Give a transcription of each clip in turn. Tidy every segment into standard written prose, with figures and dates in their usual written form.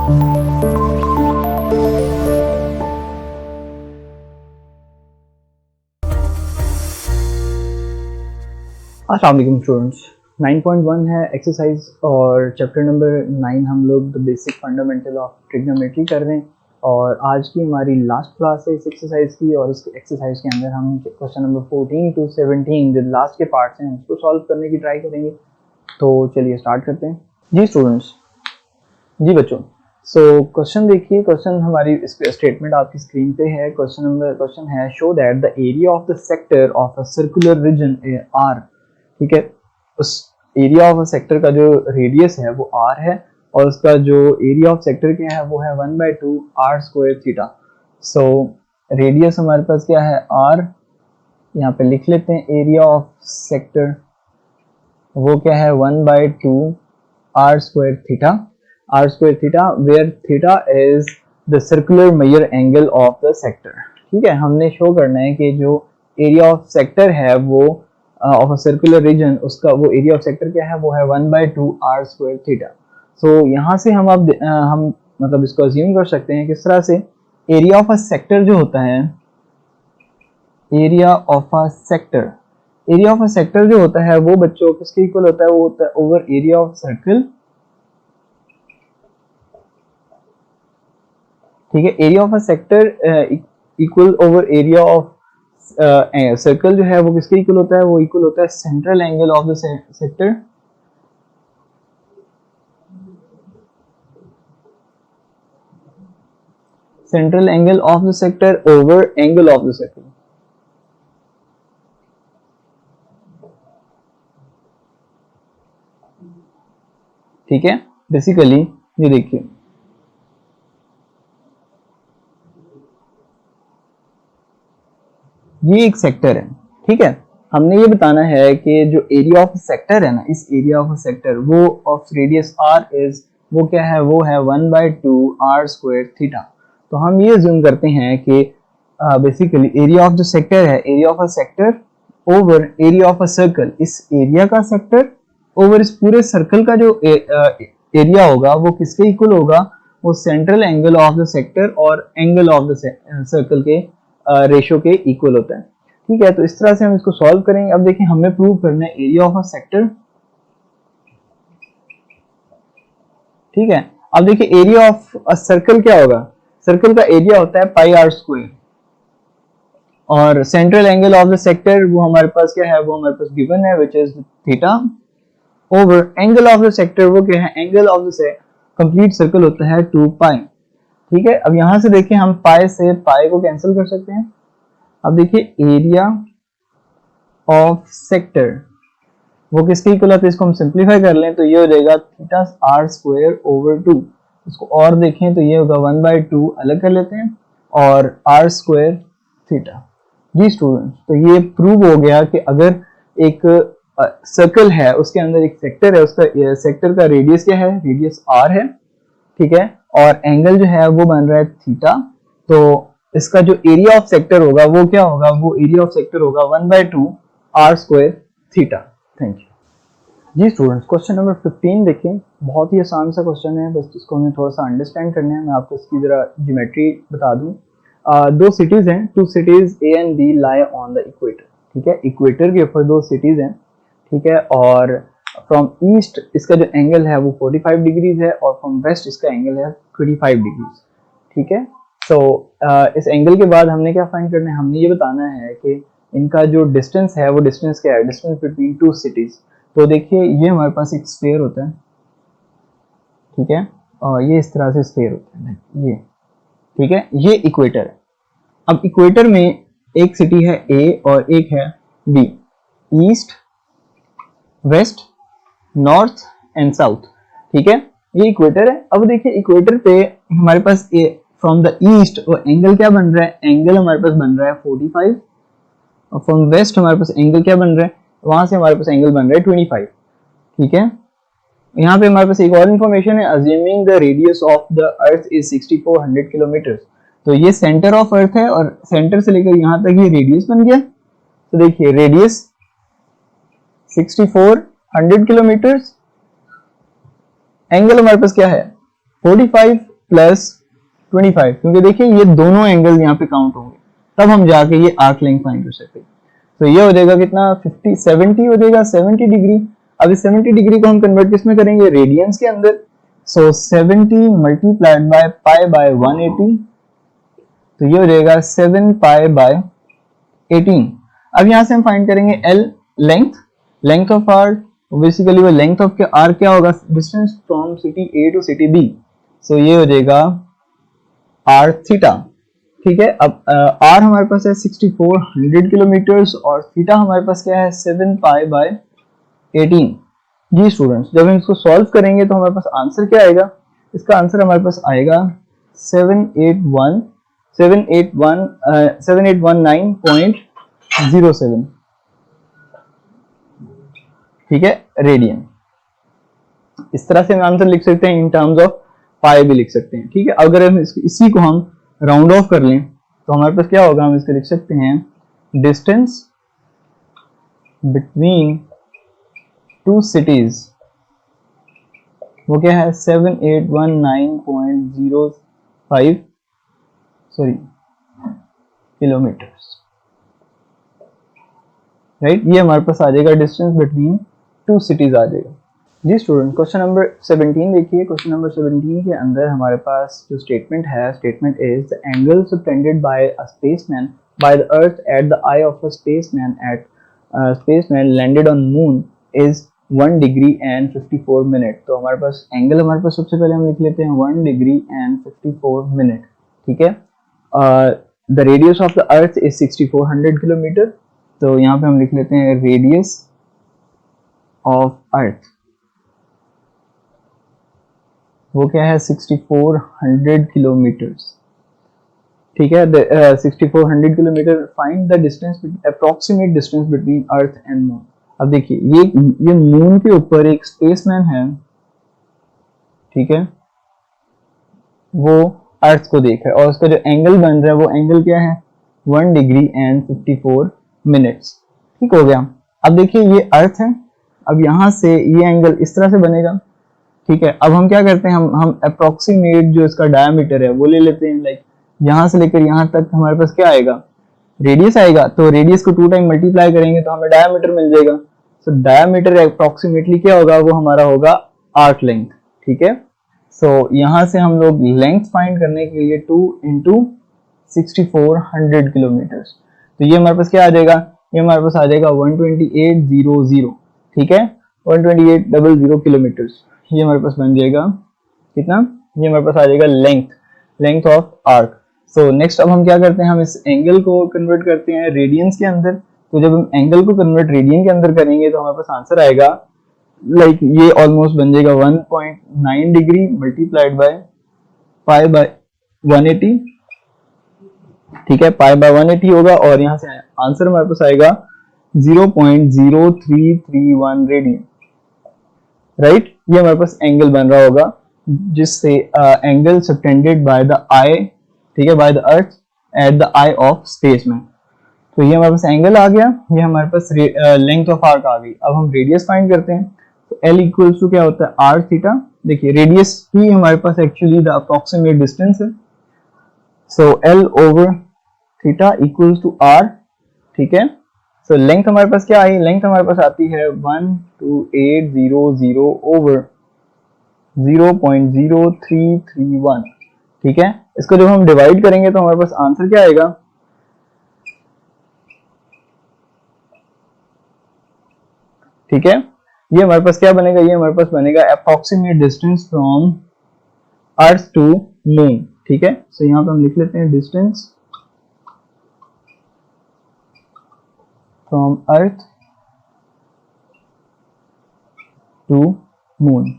अस्सलाम वालेकुम स्टूडेंट्स, 9.1 है एक्सरसाइज और चैप्टर नंबर 9 हम लोग the basic fundamental of trigonometry कर रहे हैं और आज की हमारी लास्ट क्लास है इस एक्सरसाइज की। और इस एक्सरसाइज के अंदर हम क्वेश्चन नंबर 14 टू 17 जो लास्ट के पार्ट्स हैं उसको सॉल्व करने की ट्राई करेंगे। तो चलिए स्टार्ट करते हैं। जी स्टूडेंट्स, जी बच्चों, सो क्वेश्चन देखिए। क्वेश्चन हमारी इस स्टेटमेंट आपकी स्क्रीन पे है। क्वेश्चन है show that the area of the sector of a circular region R. ठीक है, उस एरिया ऑफ सेक्टर का जो रेडियस है वो r है और उसका जो एरिया ऑफ सेक्टर क्या है वो है 1/2 r square theta. So radius हमारे पास क्या है r, यहाँ पे लिख लेते हैं। एरिया ऑफ सेक्टर वो क्या है 1/2 r square theta where theta is the circular measure angle of the sector. ठीक है, हमने शो करना है कि जो एरिया ऑफ सेक्टर है वो ऑफ अ सर्कुलर रीजन, उसका वो एरिया ऑफ सेक्टर क्या है वो है 1/2 r स्क्वायर थीटा। सो यहाँ से हम हम मतलब इसको अज्यूम कर सकते हैं किस तरह से। एरिया ऑफ अ सेक्टर जो होता है, एरिया ऑफ अ सेक्टर जो होता है वो बच्चों किसके इक्वल होता है, वो होता है ओवर एरिया ऑफ सर्कल। ठीक है, area of a sector equal over area of circle जो है वो किसके इक्वल होता है, वो इक्वल होता है central angle of the sector. Central angle of the sector over angle of the circle. ठीक है, बेसिकली ये देखिए, ये एक सेक्टर है। ठीक है, हमने ये बताना है कि जो एरिया ऑफ सेक्टर है ना, इस एरिया ऑफ सेक्टर वो ऑफ रेडियस r इज वो क्या है, वो है 1/2 r स्क्वायर थीटा। तो हम ये अज्यूम करते हैं कि बेसिकली एरिया ऑफ जो सेक्टर है, area of a sector over area of a circle, इस एरिया का सेक्टर ओवर इस पूरे सर्कल का जो एरिया होगा वो किसके इक्वल होगा, वो central angle of the sector और एंगल ऑफ द सर्कल के रेशियो के इक्वल होता है। ठीक है, तो इस तरह से हम इसको सॉल्व करेंगे। अब देखिए, हमें प्रूव करना है एरिया ऑफ अ सेक्टर। ठीक है, अब देखिए एरिया ऑफ अ सर्कल क्या होगा, सर्कल का एरिया होता है पाई आर स्क्वायर और central angle of the sector वो हमारे पास क्या है, वो हमारे पास गिवन है which is theta over angle of the sector वो क्या है, angle of the complete circle होता है 2 पाई। ठीक है, अब यहां से देखिए हम पाई से पाई को कैंसिल कर सकते हैं। अब देखिए एरिया ऑफ सेक्टर वो किसके इक्वल है, तो इसको हम सिंप्लीफाई कर लें तो ये हो जाएगा थीटा r स्क्वायर ओवर 2। इसको और देखें तो ये होगा 1/2, अलग कर लेते हैं, और r स्क्वायर थीटा। जी स्टूडेंट, तो ये प्रूव हो गया कि अगर एक सर्कल है उसके अंदर एक सेक्टर है, उसका सेक्टर का रेडियस क्या है, रेडियस r है। ठीक है, और एंगल जो है वो बन रहा है थीटा, तो इसका जो एरिया ऑफ सेक्टर होगा वो क्या होगा, वो एरिया ऑफ सेक्टर होगा 1/2 r square theta. Thank you. जी स्टूडेंट्स, क्वेश्चन नंबर 15 देखें। बहुत ही आसान सा क्वेश्चन है, बस इसको हमें थोड़ा सा अंडरस्टैंड करना है। मैं आपको इसकी जरा ज्योमेट्री बता दूं। दो सिटीज हैं, two cities A and B lie on the equator. ठीक है, इक्वेटर के ऊपर दो सिटीज हैं। ठीक है, और फ्रॉम ईस्ट इसका जो एंगल है वो 45 डिग्रीज है और फ्रॉम वेस्ट इसका एंगल है 25 डिग्रीज। ठीक है, सो इस एंगल के बाद हमने क्या फाइंड करना है, हमने ये बताना है कि इनका जो डिस्टेंस है वो डिस्टेंस क्या है, डिस्टेंस बिटवीन टू सिटीज। तो देखिए ये हमारे पास एक स्फीयर होता है। ठीक है, और ये इस तरह से स्फीयर होता है ये। ठीक है, ये इक्वेटर है। अब इक्वेटर में एक सिटी है ए और एक है B, east west north and south. ठीक है, ये इक्वेटर है। अब देखिए इक्वेटर पे हमारे पास फ्रॉम द ईस्ट और एंगल क्या बन रहा है, एंगल हमारे पास बन रहा है 45, और फ्रॉम वेस्ट हमारे पास एंगल क्या बन रहा है, वहां से हमारे पास एंगल बन रहा है 25। ठीक है, यहाँ पे हमारे पास एक और इन्फॉर्मेशन है, assuming the radius of the earth is 6400 kilometre. तो ये सेंटर ऑफ अर्थ है और सेंटर से लेकर यहाँ तक ये रेडियस बन गया। तो देखिए रेडियस 6400 किलोमीटर, एंगल हमारे पास क्या है 45, प्लस 25, क्योंकि देखिए ये दोनों एंगल यहाँ पे काउंट होंगे, तब हम जाके ये आर्क लेंथ फाइंड कर सकते हैं। तो ये हो जाएगा कितना 70 हो जाएगा 70 डिग्री। अब इस 70 डिग्री को हम कन्वर्ट किस में करेंगे, रेडियंस के अंदर। सो 70 मल्टीप्लाइड बाय पाई बाय 180, तो ये हो जाएगा 7 पाई बाय 18। अब यहाँ से हम फाइंड करेंगे L, length of arc, basically वो लेंथ ऑफ आर्क क्या होगा, distance from city A to city B. So ये हो जाएगा आर थीटा। ठीक है, अब आर हमारे पास है 6400 किलोमीटर्स और थीटा हमारे पास क्या है 7 पाई बाय 18। जी स्टूडेंट्स, जब हम इसको सॉल्व करेंगे तो हमारे पास आंसर क्या आएगा, इसका आंसर हमारे पास आएगा 7819.07। ठीक है, रेडियन। इस तरह से हम आंसर लिख सकते हैं, इन टर्म्स ऑफ पाई भी लिख सकते हैं। ठीक है, अगर हम इसी को हम राउंड ऑफ कर लें तो हमारे पास क्या होगा, हम इसको लिख सकते हैं डिस्टेंस बिटवीन टू सिटीज, वो क्या है 7819.05 किलोमीटर्स। राइट, ये हमारे पास आ जाएगा डिस्टेंस बिटवीन टू सिटीज आ जाएगा। जी स्टूडेंट, क्वेश्चन नंबर 17 देखिए। क्वेश्चन नंबर 17 के अंदर हमारे पास जो स्टेटमेंट है, statement is the angle subtended bye a spaceman by the earth at the I of a spaceman landed on moon is 1 degree and 54 minute. तो हमारे पास angle, हमारे पास सबसे पहले हम लिख लेते हैं 1 डिग्री एंड 54 मिनट। ठीक है, the radius of the earth is 6400 kilometre. तो यहाँ पे हम लिख लेते हैं रेडियस ऑफ अर्थ, वो क्या है 6400 किलोमीटर्स। ठीक है, 6400 kilometre. Find the distance, approximate distance between earth and moon. अब देखिए ये मून के ऊपर एक स्पेसमैन है, ठीक है, वो अर्थ को देख रहा है और उसका जो एंगल बन रहा है वो एंगल क्या है 1 डिग्री एंड 54 मिनट्स। ठीक हो गया। अब देखिए ये अर्थ है, अब यहां से ये एंगल इस तरह से बनेगा। ठीक है, अब हम क्या करते हैं, हम अप्रोक्सीमेट जो इसका डायमीटर है वो ले लेते हैं। लाइक यहां से लेकर यहां तक हमारे पास क्या आएगा, रेडियस आएगा। तो रेडियस को 2 टाइम मल्टीप्लाई करेंगे तो हमें डायमीटर मिल जाएगा। सो डायमीटर अप्रोक्सीमेटली क्या होगा, वो हमारा होगा आर्क लेंथ। ठीक है, सो यहां से हम लोग लेंथ फाइंड करने के लिए 2 इंटू 6400 किलोमीटर्स, तो ये हमारे पास क्या आ जाएगा, ये हमारे पास आ जाएगा 12800। ठीक है, 12800 किलोमीटर्स, ये हमारे पास बन जाएगा कितना, ये हमारे पास आ जाएगा length of arc. So next अब हम क्या करते हैं, हम इस एंगल को कन्वर्ट करते हैं रेडियंस के अंदर। तो जब हम एंगल को कन्वर्ट रेडियन के अंदर करेंगे तो हमारे पास आंसर आएगा, लाइक ये ऑलमोस्ट बन जाएगा 1.9 degree multiplied by pi by 180। ठीक है, पाई बाय 180 होगा और यहाँ से आंसर हमारे पास आएगा 0.0331 रेडियन। राइट, ये हमारे पास एंगल बन रहा होगा जिससे एंगल सबटेंडेड बाय द आई, ठीक है, by the earth at the I of spaceman. तो ये हमारे पास एंगल आ गया, ये हमारे पास लेंथ ऑफ आर्क आ गई। अब हम रेडियस फाइंड करते हैं। तो L इक्वल्स टू क्या होता है आर थीटा। देखिए रेडियस ही हमारे पास एक्चुअली द अप्रोक्सीमेट डिस्टेंस है। So L over theta equals to R. ठीक है, सो लेंथ हमारे पास क्या आई, लेंथ हमारे पास आती है 12800 ओवर 0.0331। ठीक है, इसको जब हम डिवाइड करेंगे तो हमारे पास आंसर क्या आएगा, ठीक है, ये हमारे पास क्या बनेगा, ये हमारे पास बनेगा approximate distance from earth to moon. ठीक है, सो यहाँ पे हम लिख लेते हैं distance from earth to moon,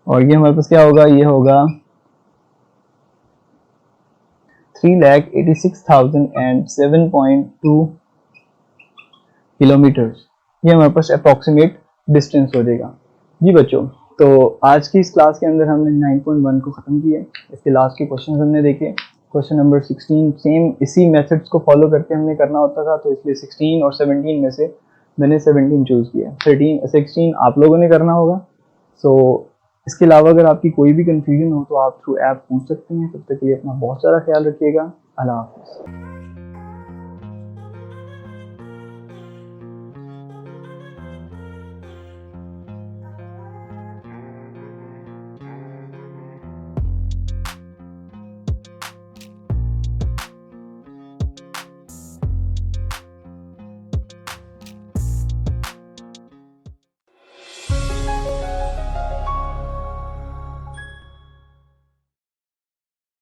और ये हमारे पास क्या होगा, ये होगा 3,86,007.2 किलोमीटर्स। ये हमारे पास अप्रोक्सीमेट डिस्टेंस हो जाएगा। जी बच्चों, तो आज की इस क्लास के अंदर हमने 9.1 को खत्म किया। इसके लास्ट के क्वेश्चन हमने देखे। क्वेश्चन नंबर 16 सेम इसी मेथड्स को फॉलो करके हमने करना होता था, तो इसलिए 16 और 17 में से मैंने 17 चूज किया। 16 आप लोगों ने करना होगा। सो इसके अलावा अगर आपकी कोई भी कंफ्यूजन हो तो आप थ्रू ऐप पूछ सकते हैं। तब तक के लिए अपना बहुत सारा ख्याल रखिएगा। अल्लाह हाफ़िज़।